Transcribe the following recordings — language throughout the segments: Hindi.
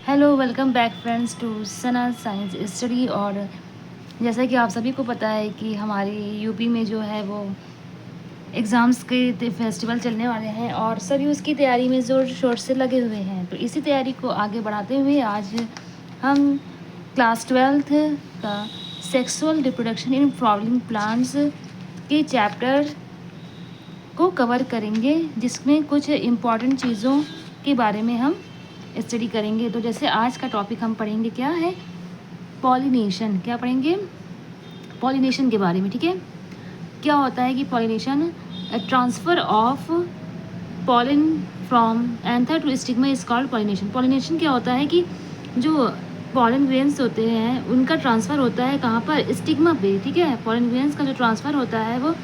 Hello, welcome back friends to Sana science study. और जैसा कि आप सभी को पता है कि हमारे यूपी में जो है वो एग्ज़ाम्स के फेस्टिवल चलने वाले हैं और सभी उसकी तैयारी में ज़ोर शोर से लगे हुए हैं। तो इसी तैयारी को आगे बढ़ाते हुए आज हम क्लास 12th का sexual reproduction in flowering plants के चैप्टर को कवर करेंगे, जिसमें कुछ इम्पॉर्टेंट चीज़ों के बारे में हम स्टडी करेंगे। तो जैसे आज का टॉपिक हम पढ़ेंगे क्या है, पॉलिनेशन। क्या पढ़ेंगे? पॉलिनेशन के बारे में। ठीक है, क्या होता है कि pollination transfer of pollen from anther to stigma is called pollination. Pollination क्या होता है कि जो पॉलन ग्रेन्स होते हैं उनका ट्रांसफ़र होता है कहाँ पर? स्टिग्मा पे। ठीक है, पॉलन ग्रेन्स का जो ट्रांसफ़र होता है वो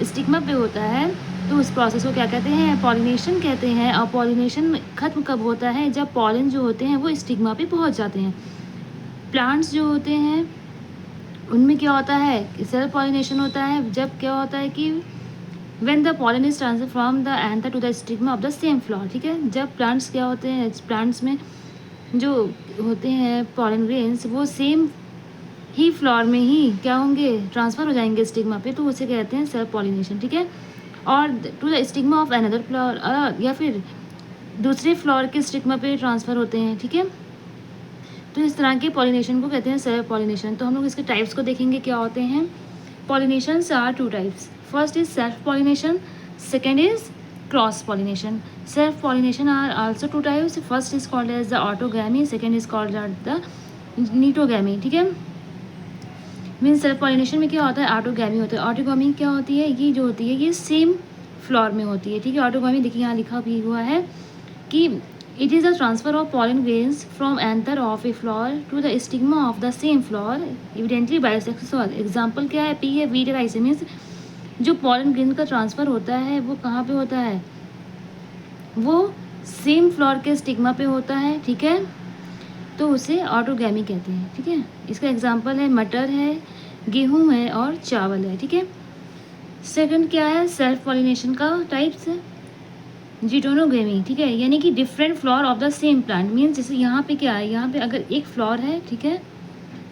स्टिग्मा पे होता है। तो उस प्रोसेस को क्या कहते हैं? पॉलिनेशन कहते हैं। और पॉलिनेशन ख़त्म कब होता है? जब पॉलन जो होते हैं वो स्टिग्मा पे पहुंच जाते हैं। प्लांट्स जो होते हैं उनमें क्या होता है? सेल्फ पॉलिनेशन होता है। जब क्या होता है कि when the pollen is transfer from the anther to the stigma of the same flower. ठीक है, जब प्लांट्स क्या होते हैं, प्लांट्स में जो होते हैं पॉलन ग्रेन्स वो सेम ही फ्लावर में ही क्या होंगे? ट्रांसफ़र हो जाएंगे स्टिग्मा पे, तो उसे कहते हैं सेल्फ पॉलिनेशन। ठीक है, और to the stigma of another flower, या फिर दूसरे फ्लावर के स्टिग्मा पे ट्रांसफ़र होते हैं। ठीक है, तो इस तरह के पॉलिनेशन को कहते हैं सेल्फ पॉलिनेशन। तो हम लोग इसके टाइप्स को देखेंगे क्या होते हैं। Pollinations are two types. First is self pollination, second is cross pollination. Self pollination are also two types. First is called as the autogamy, second is called the geitonogamy. ठीक है, मीन्स सेल्फ पॉलिनेशन में क्या होता है? ऑटोगैमी होता है। ऑटोगैमी क्या होती है? ये जो होती है ये सेम फ्लावर में होती है। ठीक है, ऑटोगैमी देखिए यहाँ लिखा भी हुआ है कि it is the transfer of pollen grains from anther of a flower to the stigma of the same flower evidently bisexual. Example क्या है? पी है वीटर आइसे। मीन्स जो पॉलन ग्रेन का ट्रांसफ़र होता है वो कहाँ पे होता है? वो सेम फ्लावर के स्टिग्मा पे होता है। ठीक है, तो उसे ऑटोगैमी कहते हैं। ठीक है, इसका एग्जांपल है मटर है, गेहूं है और चावल है। ठीक है, सेकंड क्या है सेल्फ पॉलिनेशन का टाइप्स? जिटोनोगेमी। ठीक है, यानी कि different flower of the same plant. Means जैसे यहाँ पे क्या है, यहाँ पे अगर एक फ्लावर है, ठीक है,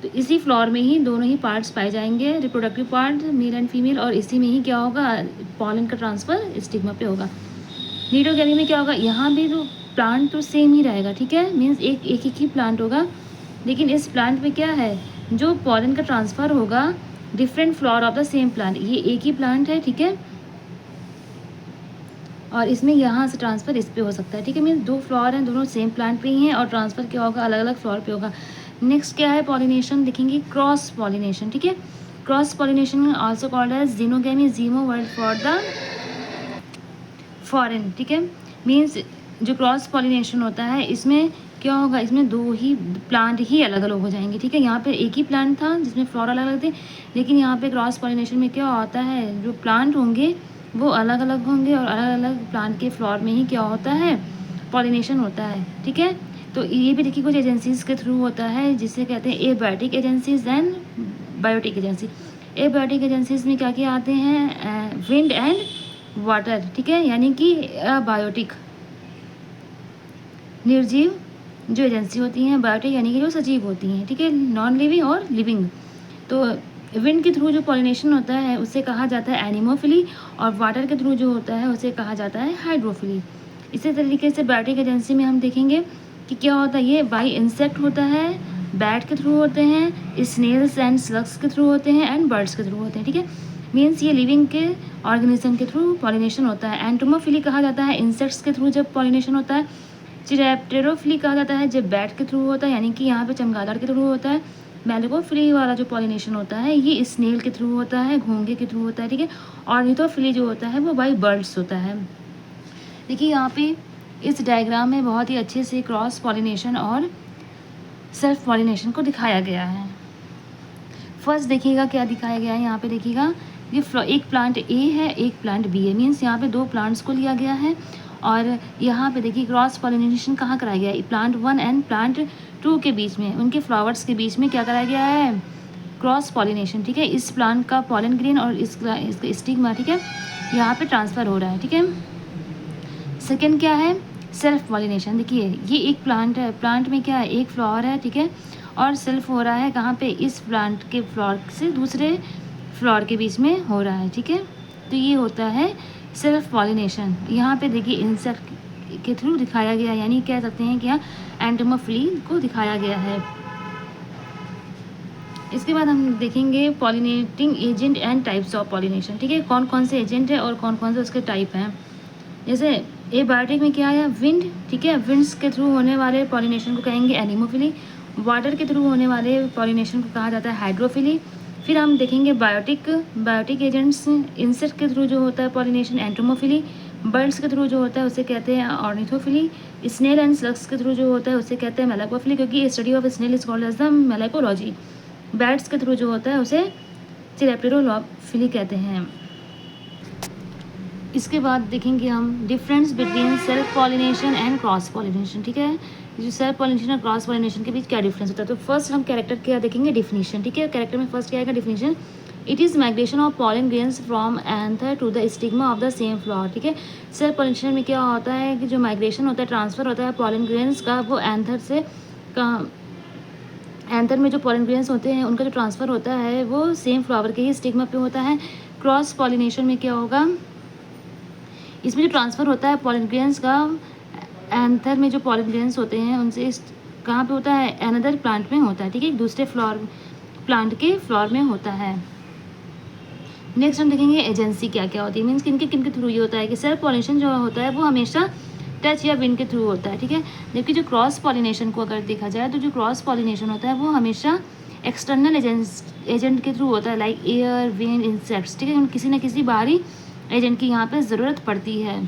तो इसी फ्लावर में ही दोनों ही पार्ट्स पाए जाएंगे, reproductive part male and female, और इसी में ही क्या होगा? पॉलन का ट्रांसफ़र स्टिग्मा पे होगा। नीटोगेमी में क्या होगा? यहाँ भी तो प्लांट तो सेम ही रहेगा। ठीक है, मीन्स एक ही प्लांट होगा, लेकिन इस प्लांट में क्या है? जो पॉलन का ट्रांसफ़र होगा different flower of the same plant. ये एक ही प्लांट है, ठीक है, और इसमें यहाँ से ट्रांसफ़र इस पे हो सकता है। ठीक है, मीन्स दो फ्लावर हैं, दोनों सेम प्लांट पे ही हैं और ट्रांसफ़र क्या होगा? अलग अलग फ्लावर पे होगा। नेक्स्ट क्या है पॉलिनेशन? देखेंगे क्रॉस पॉलिनेशन। ठीक है, cross pollination also called as xenogamy, xeno word for the foreign. ठीक है, मीन्स जो क्रॉस पॉलिनेशन होता है इसमें क्या होगा? इसमें दो ही प्लांट ही अलग अलग हो जाएंगे। ठीक है, यहाँ पे एक ही प्लांट था जिसमें फ्लावर अलग अलग थे, लेकिन यहाँ पे क्रॉस पॉलिनेशन में क्या होता है? जो प्लांट होंगे वो अलग अलग होंगे और अलग अलग प्लांट के फ्लावर में ही क्या होता है? पॉलिनेशन होता है। ठीक है, तो ये भी देखिए कुछ एजेंसीज के थ्रू होता है जिसे कहते हैं abiotic agencies and biotic agency. Abiotic agencies में क्या क्या आते हैं? Wind and water. ठीक है, यानी कि बायोटिक निर्जीव जो एजेंसी होती हैं, बायोटिक यानी कि जो सजीव होती हैं। ठीक है, नॉन लिविंग और लिविंग। तो विंड के थ्रू जो पॉलिनेशन होता है उसे कहा जाता है एनिमोफिली, और वाटर के थ्रू जो होता है उसे कहा जाता है हाइड्रोफिली। इसी तरीके से बायोटिक एजेंसी में हम देखेंगे कि क्या होता है? ये बाई इंसेक्ट होता है, बैट के थ्रू होते हैं, स्नेल्स एंड स्लग्स के थ्रू होते हैं एंड बर्ड्स के थ्रू होते हैं। ठीक है, मीन्स ये लिविंग के ऑर्गेनिज्म के थ्रू पॉलिनेशन होता है। एंटोमोफिली कहा जाता है इंसेक्ट्स के थ्रू जब पॉलिनेशन होता है। चिरैप्टेरोफिली कहा जाता है जब बैट के थ्रू होता है, यानी कि यहाँ पे चमगादड़ के थ्रू होता है। मैलिकोफिली वाला जो पॉलिनेशन होता है ये स्नेल के थ्रू होता है, घोंघे के थ्रू होता है। ठीक है, ऑर्निथोफिली जो होता है वो बाई बर्ड्स होता है। देखिए यहाँ पे इस डायग्राम में बहुत ही अच्छे से क्रॉस पॉलिनेशन और सेल्फ पॉलिनेशन को दिखाया गया है। फर्स्ट देखिएगा क्या दिखाया गया है। यहाँ पे देखिएगा ये एक प्लांट ए है, एक प्लांट बी है। मीन्स यहाँ पे दो प्लांट्स को लिया गया है, और यहाँ पे देखिए क्रॉस पॉलिनेशन कहाँ कराया गया है? प्लांट 1 एंड प्लांट 2 के बीच में, उनके फ्लावर्स के बीच में क्या कराया गया है? Cross pollination. ठीक है, इस प्लांट का पॉलन ग्रेन और इसका स्टिग्मा, ठीक है, यहाँ पे ट्रांसफ़र हो रहा है। ठीक है, सेकेंड क्या है? सेल्फ पॉलिनेशन, देखिए ये एक प्लांट है, प्लांट में क्या है, एक फ्लावर है, ठीक है, और सेल्फ हो रहा है कहाँ पे, इस प्लांट के फ्लावर से दूसरे फ्लावर के बीच में हो रहा है, ठीक है। तो ये होता है सेल्फ पॉलिनेशन। यहाँ पे देखिए इंसेक्ट के थ्रू दिखाया गया, यानी कह सकते हैं कि यहाँ एंटोमोफिली को दिखाया गया है। इसके बाद हम देखेंगे pollinating agent and types of pollination, ठीक है, कौन कौन से एजेंट है और कौन कौन से उसके टाइप हैं। जैसे एबायोटिक में क्या है, विंड, ठीक है, विंड्स के थ्रू होने वाले पॉलिनेशन को कहेंगे एनीमोफिली। वाटर के थ्रू होने वाले पॉलिनेशन को कहा जाता है हाइड्रोफिली। फिर हम देखेंगे बायोटिक एजेंट्स, इंसेक्ट के थ्रू जो होता है पॉलिनेशन एंटोमोफिली। बर्ड्स के थ्रू जो होता है उसे कहते हैं ऑर्निथोफिली। स्नेल एंड स्लग्स के थ्रू जो होता है उसे कहते हैं मेलाकोफिली, क्योंकि study of snail is called as the malacology. Bats के थ्रू जो होता है उसे चिरेप्टेरोफिली कहते हैं। इसके बाद देखेंगे हम difference between self pollination and cross pollination, ठीक है, जो सेल्फ पॉलिनेशन और क्रॉस पॉलिनेशन के बीच क्या डिफरेंस होता है। तो फर्स्ट हम कैरेक्टर क्या देखेंगे, डिफिनीशन, ठीक है, कैरेक्टर में फर्स्ट क्या आएगा, definition. It is migration of pollen grains from anther to the stigma of the same flower, ठीक है। सेल्फ पॉलिनेशन में क्या होता है कि जो माइग्रेशन होता है, ट्रांसफर होता है पॉलन ग्रेन्स का, वो एंथर से एंथर में जो पॉलन ग्रेन्स होते हैं उनका जो ट्रांसफ़र होता है वो सेम फ्लावर के ही स्टिग्मा पे होता है। क्रॉस पॉलिनेशन में क्या होगा, इसमें जो ट्रांसफ़र होता है पॉलन ग्रेन्स का, एंथर में जो पॉलन ग्रेन्स होते हैं उनसे कहाँ पे होता है, अनदर प्लांट में होता है, ठीक है, एक दूसरे प्लांट के फ्लावर में होता है। नेक्स्ट हम देखेंगे एजेंसी क्या क्या होती है, मीन्स किनके थ्रू ये होता है कि सेल्फ पॉलिनेशन जो होता है वो हमेशा टच या विंड के थ्रू होता है, ठीक है। जबकि जो क्रॉस पॉलिनेशन को अगर देखा जाए तो जो क्रॉस पॉलिनेशन होता है वो हमेशा एक्सटर्नल एजेंट के थ्रू होता है, लाइक एयर, विंड, इंसेक्ट्स, ठीक है, किसी न किसी बाहरी एजेंट की यहाँ पे ज़रूरत पड़ती है।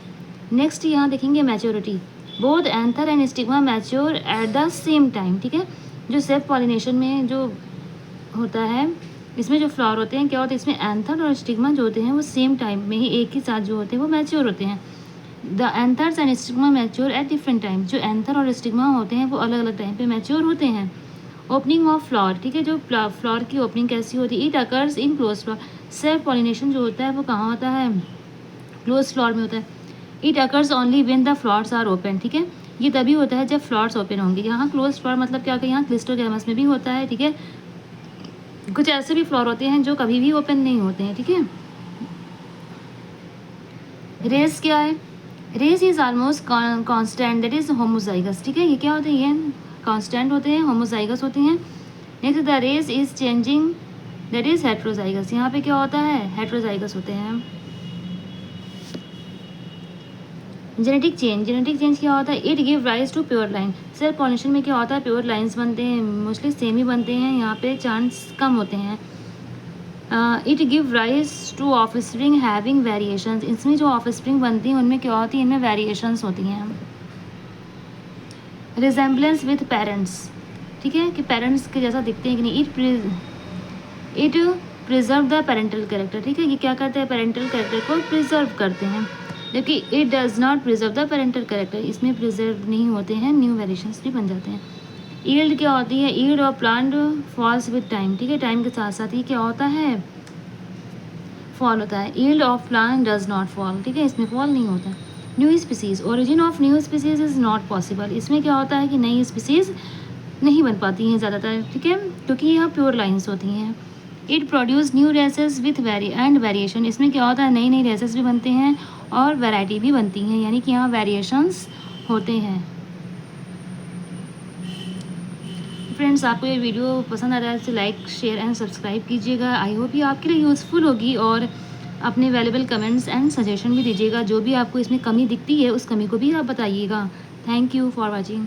नेक्स्ट यहाँ देखेंगे maturity, both anther and stigma mature at the same time, ठीक है। जो सेल्फ पॉलिनेशन में जो होता है, इसमें जो फ्लावर होते हैं क्या होते हैं, इसमें एंथर और स्टिग्मा जो होते हैं वो सेम टाइम में ही एक ही साथ जो होते हैं वो मैच्योर होते हैं। The anthers and stigma mature at different time, जो एंथर और स्टिग्मा होते हैं वो अलग अलग टाइम पे मैच्योर होते हैं। ओपनिंग ऑफ फ्लावर, ठीक है, जो फ्लावर की ओपनिंग कैसी होती है, it occurs in close flower. Self pollination जो होता है वो कहाँ होता है, क्लोज फ्लावर में होता है। It occurs only when the flowers are open, ठीक है, ये तभी होता है जब फ्लावर्स ओपन होंगे। यहाँ क्लोज फ्लावर मतलब क्या होता है, यहाँ क्लिस्टोगैमस में भी होता है, ठीक है। कुछ ऐसे भी फ्लावर होते हैं जो कभी भी ओपन नहीं होते हैं, ठीक है। रेस क्या है, race is almost constant, that is homozygous, ठीक है, ये क्या होते हैं, ये कांस्टेंट होते हैं, होमोजाइगस होते हैं। Next the race is changing, that is heterozygous, यहाँ पे क्या होता है, हेट्रोजाइगस होते हैं। जेनेटिक चेंज क्या होता है, it give rise to pure line. Self pollination में क्या होता है, प्योर लाइन्स बनते हैं, मोस्टली सेम ही बनते हैं, यहाँ पे चांस कम होते हैं। It give rise two of spring having variations, इसमें जो ऑफ स्प्रिंग बनती हैं उनमें क्या होती है, इनमें वेरिएशंस होती हैं। रिजेम्बलेंस विथ पेरेंट्स, ठीक है, कि पेरेंट्स के जैसा दिखते हैं कि नहीं। It preserve the parental character, ठीक है, ये क्या करते हैं, पेरेंटल कैरेक्टर को प्रिजर्व करते हैं, जबकि it does not preserve the parental character, इसमें प्रिजर्व नहीं होते हैं, न्यू वेरिएशंस भी बन जाते हैं। ईल्ड क्या होती है, yield of plant falls with time, ठीक है, टाइम के साथ साथ ही क्या होता है, फॉल होता है। Yield of plant does not fall, ठीक है, इसमें फॉल नहीं होता। New species, origin of new species is not possible, इसमें क्या होता है कि नई स्पीसीज नहीं बन पाती हैं ज़्यादातर, ठीक है, क्योंकि यहाँ प्योर लाइन्स होती हैं। It produce new races with variation, इसमें क्या होता है, नई नई रेसेस भी बनते हैं और वैरायटी भी बनती हैं, यानी कि यहाँ वेरिएशंस होते हैं। फ्रेंड्स, आपको ये वीडियो पसंद आ रहा है तो लाइक, शेयर एंड सब्सक्राइब कीजिएगा। आई होप ये आपके लिए यूज़फुल होगी, और अपने वैल्यूएबल कमेंट्स एंड सजेशन भी दीजिएगा, जो भी आपको इसमें कमी दिखती है उस कमी को भी आप बताइएगा। Thank you for watching.